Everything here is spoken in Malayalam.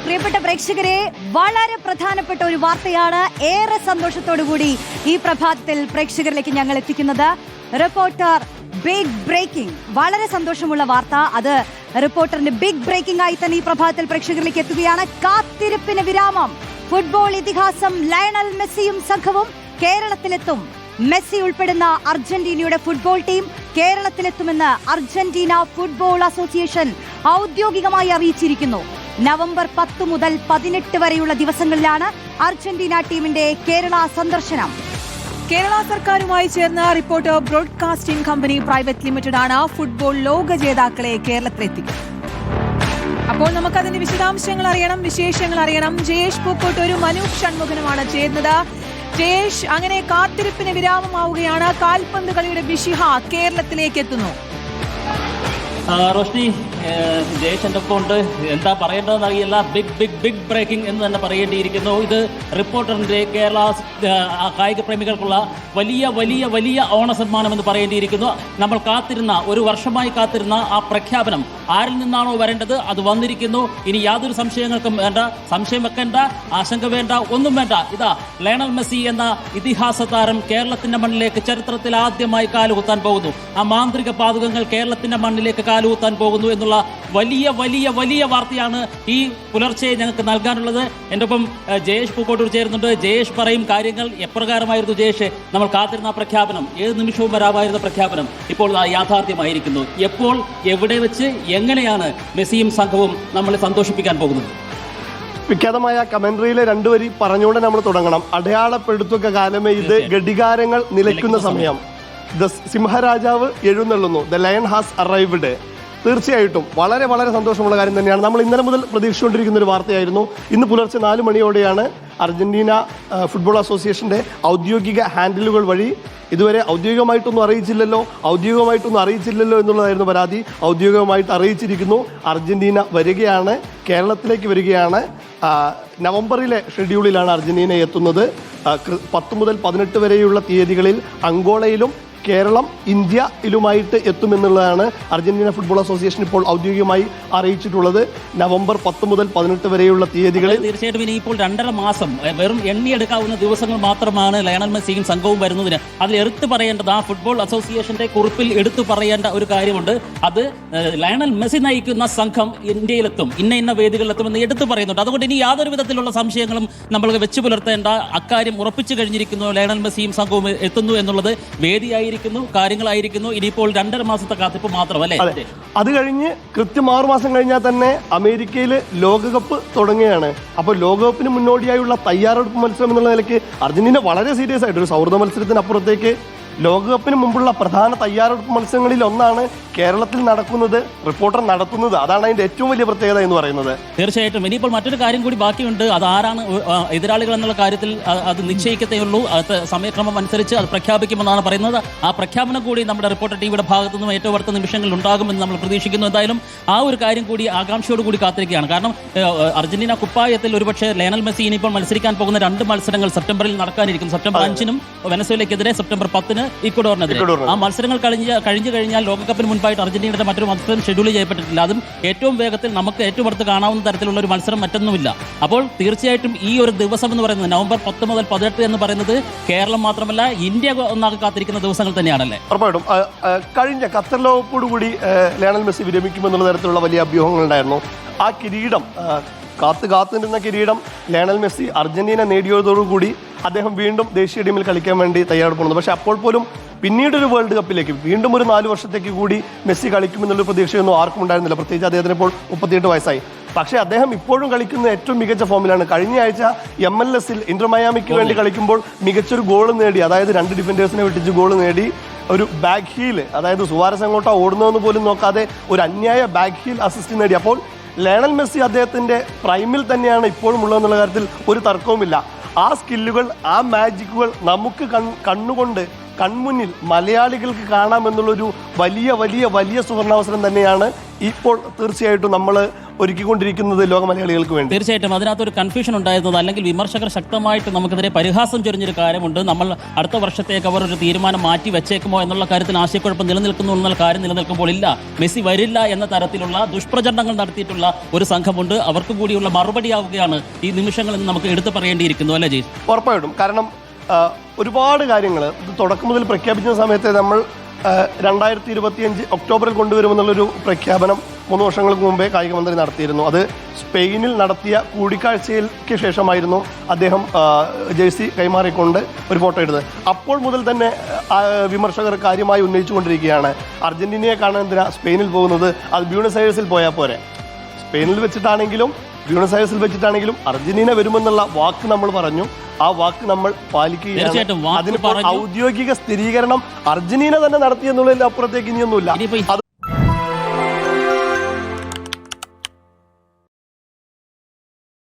പ്രിയപ്പെട്ട പ്രേക്ഷകരെ, വളരെ പ്രധാനപ്പെട്ട ഒരു വാർത്തയാണ് ഏറെ സന്തോഷത്തോടുകൂടി ഈ പ്രഭാതത്തിൽ പ്രേക്ഷകരിലേക്ക് ഞങ്ങൾ എത്തിക്കുന്നത്. റിപ്പോർട്ടർ ബിഗ് ബ്രേക്കിംഗ്, വളരെ സന്തോഷമുള്ള വാർത്ത. അത് റിപ്പോർട്ടറിന്റെ ബിഗ് ബ്രേക്കിംഗ് ആയി തന്നെ ഈ പ്രഭാതത്തിൽ പ്രേക്ഷകരിലേക്ക് എത്തുകയാണ്. കാത്തിരിപ്പിന് വിരാമം. ഫുട്ബോൾ ഇതിഹാസം ലയണൽ മെസ്സിയും സംഘവും കേരളത്തിലെത്തും. മെസ്സി ഉൾപ്പെടുന്ന അർജന്റീനയുടെ ഫുട്ബോൾ ടീം കേരളത്തിലെത്തുമെന്ന് അർജന്റീന ഫുട്ബോൾ അസോസിയേഷൻ ഔദ്യോഗികമായി അറിയിച്ചിരിക്കുന്നു. നവംബർ 10 മുതൽ 18 വരെയുള്ള ദിവസങ്ങളിലാണ് അർജന്റീന ടീമിന്റെ കേരള സന്ദർശനം. കേരള സർക്കാരുമായി ചേർന്ന reporter broadcasting company private limited ആണ് ഫുട്ബോൾ ലോക ജേതാക്കളെ കേരളത്തിലെത്തിക്കുന്നത്. അപ്പോൾ നമുക്കതിന്റെ വിശദാംശങ്ങൾ അറിയണം, വിശേഷങ്ങൾ അറിയണം. ജയേഷ് പൂക്കോട്ടൂരും മനൂപ് ഷൺമുഖനുമാണ് ചേരുന്നത്. ജയേഷ്, അങ്ങനെ കാത്തിരിപ്പിന് വിരാമമാവുകയാണ്. കാൽപന്ത് കളിയുടെ വിശിഹ കേരളത്തിലേക്ക് എത്തുന്നു. റോഷ്നി, ജയേഷ് എൻ്റെ ഒപ്പം ഉണ്ട്. എന്താ പറയേണ്ടതെന്ന് അറിയില്ല. ബിഗ് ബിഗ് ബിഗ് ബ്രേക്കിംഗ് എന്ന് തന്നെ പറയേണ്ടിയിരിക്കുന്നു. ഇത് റിപ്പോർട്ടറിൻ്റെ കേരള കായിക പ്രേമികൾക്കുള്ള വലിയ വലിയ വലിയ ഓണസമ്മാനം എന്ന് പറയേണ്ടിയിരിക്കുന്നു. നമ്മൾ കാത്തിരുന്ന, ഒരു വർഷമായി കാത്തിരുന്ന ആ പ്രഖ്യാപനം ആരിൽ നിന്നാണോ വരേണ്ടത് അത് വന്നിരിക്കുന്നു. ഇനി യാതൊരു സംശയങ്ങൾക്കും വേണ്ട, സംശയം വെക്കേണ്ട, ആശങ്ക വേണ്ട, ഒന്നും വേണ്ട. ഇതാ ലയണൽ മെസ്സി എന്ന ഇതിഹാസ താരം കേരളത്തിന്റെ മണ്ണിലേക്ക് ചരിത്രത്തിൽ ആദ്യമായി കാലുകുത്താൻ പോകുന്നു. ആ മാന്ത്രിക പാതകങ്ങൾ കേരളത്തിന്റെ മണ്ണിലേക്ക് കാലുകുത്താൻ പോകുന്നു എന്നുള്ള വലിയ വലിയ വലിയ വാർത്തയാണ് ഈ പുലർച്ചെ ഞങ്ങൾക്ക് നൽകാനുള്ളത്. എൻ്റെ ഒപ്പം ജയേഷ് പൂക്കോട്ടൂർ ചേരുന്നുണ്ട്. ജയേഷ് പറയും കാര്യങ്ങൾ. എപ്രകാരമായിരുന്നു ജയേഷ് നമ്മൾ കാത്തിരുന്ന പ്രഖ്യാപനം? ഏത് നിമിഷവും വരാമായിരുന്ന പ്രഖ്യാപനം ഇപ്പോൾ യാഥാർത്ഥ്യമായിരിക്കുന്നു. എപ്പോൾ, എവിടെ വെച്ച്, എങ്ങനെയാണ് മെസ്സിയും സംഘവും നമ്മളെ സന്തോഷിപ്പിക്കാൻ പോകുന്നത്? വിഖ്യാതമായ കമന്ററിയിലെ 2 വരി പറഞ്ഞുകൊണ്ട് നമ്മൾ തുടങ്ങണം. അടയാളപ്പെടുത്തുക കാലമേ ഇത്, ഘടികാരങ്ങൾ നിലയ്ക്കുന്ന സമയം, ദ സിംഹരാജാവ് എഴുന്നള്ളുന്നു, ദ ലയൺ ഹാസ് അറൈവ്ഡ്. തീർച്ചയായിട്ടും വളരെ വളരെ സന്തോഷമുള്ള കാര്യം തന്നെയാണ്. നമ്മൾ ഇന്നലെ മുതൽ പ്രതീക്ഷിച്ചുകൊണ്ടിരിക്കുന്ന ഒരു വാർത്തയായിരുന്നു. ഇന്ന് പുലർച്ചെ 4 മണിയോടെയാണ് അർജന്റീന ഫുട്ബോൾ അസോസിയേഷന്റെ ഔദ്യോഗിക ഹാൻഡിലുകൾ വഴി, ഇതുവരെ ഔദ്യോഗികമായിട്ടൊന്നും അറിയിച്ചില്ലല്ലോ എന്നുള്ളതായിരുന്നു പരാതി. ഔദ്യോഗികമായിട്ട് അറിയിച്ചിരിക്കുന്നു. അർജന്റീന വരികയാണ്, കേരളത്തിലേക്ക് വരികയാണ്. നവംബറിലെ ഷെഡ്യൂളിലാണ് അർജന്റീന എത്തുന്നത്. 10 മുതൽ 18 വരെയുള്ള തീയതികളിൽ അങ്കോളയിലും കേരളം ഇന്ത്യയിലുമായിട്ട് എത്തുമെന്നുള്ളതാണ് അർജന്റീന ഫുട്ബോൾ അസോസിയേഷൻ ഇപ്പോൾ ഔദ്യോഗികമായി അറിയിച്ചിട്ടുള്ളത്. നവംബർ 10 മുതൽ 18 വരെയുള്ള തീയതികളിൽ. തീർച്ചയായിട്ടും ഇനിയിപ്പോൾ 2.5 മാസം വെറും എണ്ണിയെടുക്കാവുന്ന ദിവസങ്ങൾ മാത്രമാണ് ലയണൽ മെസ്സിയും സംഘവും വരുന്നതിന്. അതിൽ എടുത്തു പറയേണ്ടത്, ആ ഫുട്ബോൾ അസോസിയേഷന്റെ കുറിപ്പിൽ എടുത്തു പറയേണ്ട ഒരു കാര്യമുണ്ട്. അത് ലയണൽ മെസ്സി നയിക്കുന്ന സംഘം ഇന്ത്യയിലെത്തും, ഇന്ന വേദികളിലെത്തുമെന്ന് എടുത്തു പറയുന്നുണ്ട്. അതുകൊണ്ട് ഇനി യാതൊരു വിധത്തിലുള്ള സംശയങ്ങളും നമ്മൾ വെച്ചു പുലർത്തേണ്ട. അക്കാര്യം ഉറപ്പിച്ചു കഴിഞ്ഞിരിക്കുന്നു. ലയണൽ മെസ്സിയും സംഘവും എത്തുന്നു എന്നുള്ളത് വേദിയായി കാര്യങ്ങളായിരിക്കുന്നു. ഇനിയിപ്പോൾ 2.5 മാസത്തെ കാത്തിപ്പ് മാത്രമല്ലേ? അത് കഴിഞ്ഞ് കൃത്യം 6 മാസം കഴിഞ്ഞാൽ തന്നെ അമേരിക്കയിൽ ലോകകപ്പ് തുടങ്ങുകയാണ്. അപ്പോൾ ലോകകപ്പിന് മുന്നോടിയായുള്ള തയ്യാറെടുപ്പ് മത്സരം എന്നുള്ള നിലയ്ക്ക് അർജന്റീന വളരെ സീരിയസ് ആയിട്ട് ഒരു സൗഹൃദ മത്സരത്തിനപ്പുറത്തേക്ക് ലോകകപ്പിന് മുമ്പുള്ള പ്രധാന തയ്യാറെടുപ്പ് മത്സരങ്ങളിൽ ഒന്നാണ് കേരളത്തിൽ നടക്കുന്നത്, റിപ്പോർട്ടർ നടത്തുന്നത്. അതാണ് അതിന്റെ ഏറ്റവും വലിയ പ്രത്യേകത എന്ന് പറയുന്നത്. തീർച്ചയായിട്ടും ഇനിയിപ്പോൾ മറ്റൊരു കാര്യം കൂടി ബാക്കിയുണ്ട്. അത് ആരാണ് എതിരാളികൾ എന്നുള്ള കാര്യത്തിൽ അത് നിശ്ചയിക്കത്തേയുള്ളൂ. അത് സമയക്രമം അനുസരിച്ച് അത് പ്രഖ്യാപിക്കുമെന്നാണ് പറയുന്നത്. ആ പ്രഖ്യാപനം കൂടി നമ്മുടെ റിപ്പോർട്ടർ ടിവിയുടെ ഭാഗത്തു നിന്നും ഏറ്റവും അടുത്ത നിമിഷങ്ങളിൽ ഉണ്ടാകുമെന്ന് നമ്മൾ പ്രതീക്ഷിക്കുന്നു. എന്തായാലും ആ ഒരു കാര്യം കൂടി ആകാംക്ഷയോട് കൂടി കാത്തിരിക്കുകയാണ്. കാരണം അർജന്റീന കുപ്പായത്തിൽ ഒരുപക്ഷെ ലയണൽ മെസ്സി ഇനിയിപ്പോൾ മത്സരിക്കാൻ പോകുന്ന 2 മത്സരങ്ങൾ സെപ്റ്റംബറിൽ നടക്കാനിരിക്കും. September 5-നും വെനസ്വേലയ്ക്കെതിരെ, September 10-ന് ഇക്വഡോറിനെതിരെ. ആ മത്സരങ്ങൾ കഴിഞ്ഞു കഴിഞ്ഞാൽ ലോകകപ്പിന് മുൻപായിട്ട് അർജന്റീനയുടെ മറ്റൊരു മത്സരം ഷെഡ്യൂൾ ചെയ്യപ്പെട്ടിട്ടില്ല. അതും ഏറ്റവും വേഗത്തിൽ നമുക്ക് ഏറ്റവും അടുത്ത് കാണാവുന്ന തരത്തിലുള്ള ഒരു മത്സരം മറ്റൊന്നുമില്ല. അപ്പോൾ തീർച്ചയായിട്ടും ഈ ഒരു ദിവസം എന്ന് പറയുന്നത് നവംബർ 10 മുതൽ 18 എന്ന് പറയുന്നത് കേരളം മാത്രമല്ല ഇന്ത്യ ഒന്നാകെ കാത്തിരിക്കുന്ന ദിവസങ്ങൾ തന്നെയാണല്ലേ? ഉറപ്പായിട്ടും. കഴിഞ്ഞ ഖത്തർ ലോകകപ്പോടുകൂടി ലയണൽ മെസ്സി വിരമിക്കുമെന്നുള്ള തരത്തിലുള്ള വലിയ അഭ്യൂഹങ്ങളുണ്ടായിരുന്നു. ആ കിരീടം, കാത്തുനിന്ന കിരീടം ലയണൽ മെസ്സി അർജന്റീന നേടിയതോടുകൂടി അദ്ദേഹം വീണ്ടും ദേശീയ ടീമിൽ കളിക്കാൻ വേണ്ടി തയ്യാറെടുപ്പുണ്ട്. പക്ഷേ അപ്പോൾ പോലും പിന്നീടൊരു വേൾഡ് കപ്പിലേക്ക് വീണ്ടും ഒരു 4 വർഷത്തേക്ക് കൂടി മെസ്സി കളിക്കുമെന്നുള്ളൊരു പ്രതീക്ഷയൊന്നും ആർക്കും ഉണ്ടായിരുന്നില്ല. പ്രത്യേകിച്ച് അദ്ദേഹത്തിന് ഇപ്പോൾ 38 വയസ്സായി. പക്ഷേ അദ്ദേഹം ഇപ്പോഴും കളിക്കുന്ന ഏറ്റവും മികച്ച ഫോമിലാണ്. കഴിഞ്ഞ ആഴ്ച MLS-ൽ ഇന്റർ മയാമിക്ക് വേണ്ടി കളിക്കുമ്പോൾ മികച്ചൊരു ഗോൾ നേടി, അതായത് 2 ഡിഫൻഡേഴ്സിനെ വെട്ടിച്ച് ഗോൾ നേടി. ഒരു ബാക്ക് ഹീൽ, അതായത് സുവാരസ് എങ്ങോട്ടാ ഓടുന്നതെന്ന് പോലും നോക്കാതെ ഒരു അന്യായ ബാക്ക് ഹീൽ അസിസ്റ്റ് നേടി. അപ്പോൾ ലയണൽ മെസ്സി അദ്ദേഹത്തിന്റെ പ്രൈമിൽ തന്നെയാണ് ഇപ്പോഴും ഉള്ളതെന്നുള്ള കാര്യത്തിൽ ഒരു തർക്കവുമില്ല. ആ സ്കില്ലുകൾ, ആ മാജിക്കുകൾ നമുക്ക് കണ്ണുകൊണ്ട് കൺമുന്നിൽ മലയാളികൾക്ക് കാണാമെന്നുള്ളൊരു വലിയ വലിയ വലിയ സുവർണാവസരം തന്നെയാണ് ഇപ്പോൾ തീർച്ചയായിട്ടും നമ്മൾ ഒരുക്കിക്കൊണ്ടിരിക്കുന്നത് ലോക മലയാളികൾക്ക് വേണ്ടി. തീർച്ചയായിട്ടും അതിനകത്തൊരു കൺഫ്യൂഷൻ ഉണ്ടായിരുന്നത്, അല്ലെങ്കിൽ വിമർശകർ ശക്തമായിട്ട് നമുക്കെതിരെ പരിഹാസം ചൊരിഞ്ഞൊരു കാര്യമുണ്ട്. നമ്മൾ അടുത്ത വർഷത്തേക്ക് അവർ ഒരു തീരുമാനം മാറ്റി വെച്ചേക്കുമോ എന്നുള്ള കാര്യത്തിൽ ആശയക്കുഴപ്പം നിലനിൽക്കുന്നു എന്നുള്ള കാര്യം നിലനിൽക്കുമ്പോൾ ഇല്ല, മെസ്സി വരില്ല എന്ന തരത്തിലുള്ള ദുഷ്പ്രചരണങ്ങൾ നടത്തിയിട്ടുള്ള ഒരു സംഘമുണ്ട്. അവർക്ക് കൂടിയുള്ള മറുപടിയാവുകയാണ് ഈ നിമിഷങ്ങളിൽ നമുക്ക് എടുത്തു പറയേണ്ടിയിരിക്കുന്നു, അല്ലേ ജെയ്സ്? ഉറപ്പായിട്ടും. കാരണം ഒരുപാട് കാര്യങ്ങൾ ഇത് തുടക്കം മുതൽ പ്രഖ്യാപിക്കുന്ന സമയത്ത് നമ്മൾ 2025 ഒക്ടോബറിൽ കൊണ്ടുവരുമെന്നുള്ളൊരു പ്രഖ്യാപനം 3 വർഷങ്ങൾക്ക് മുമ്പേ കായിക മന്ത്രി നടത്തിയിരുന്നു. അത് സ്പെയിനിൽ നടത്തിയ കൂടിക്കാഴ്ചയ്ക്ക് ശേഷമായിരുന്നു അദ്ദേഹം ജേഴ്സി കൈമാറിക്കൊണ്ട് ഒരു ഫോട്ടോ എടുത്തത്. അപ്പോൾ മുതൽ തന്നെ വിമർശകർ കാര്യമായി ഉന്നയിച്ചുകൊണ്ടിരിക്കുകയാണ്, അർജന്റീനയെ കാണാൻ എന്തിനാ സ്പെയിനിൽ പോകുന്നത്, അത് ബ്യൂണസ് അയേഴ്സിൽ പോയാൽ പോരെ. സ്പെയിനിൽ വെച്ചിട്ടാണെങ്കിലും ബ്യൂണസ് അയേഴ്സിൽ വെച്ചിട്ടാണെങ്കിലും അർജന്റീന വരുമെന്നുള്ള വാക്ക് നമ്മൾ പറഞ്ഞു, ആ വാക്ക് നമ്മൾ പാലിക്കുകയാണ്. അതിനിപ്പോൾ ഔദ്യോഗിക സ്ഥിരീകരണം അർജന്റീന തന്നെ നടത്തിയെന്നുള്ളതിൽ അപ്പുറത്തേക്ക് ഇനിയൊന്നുമില്ല. അത്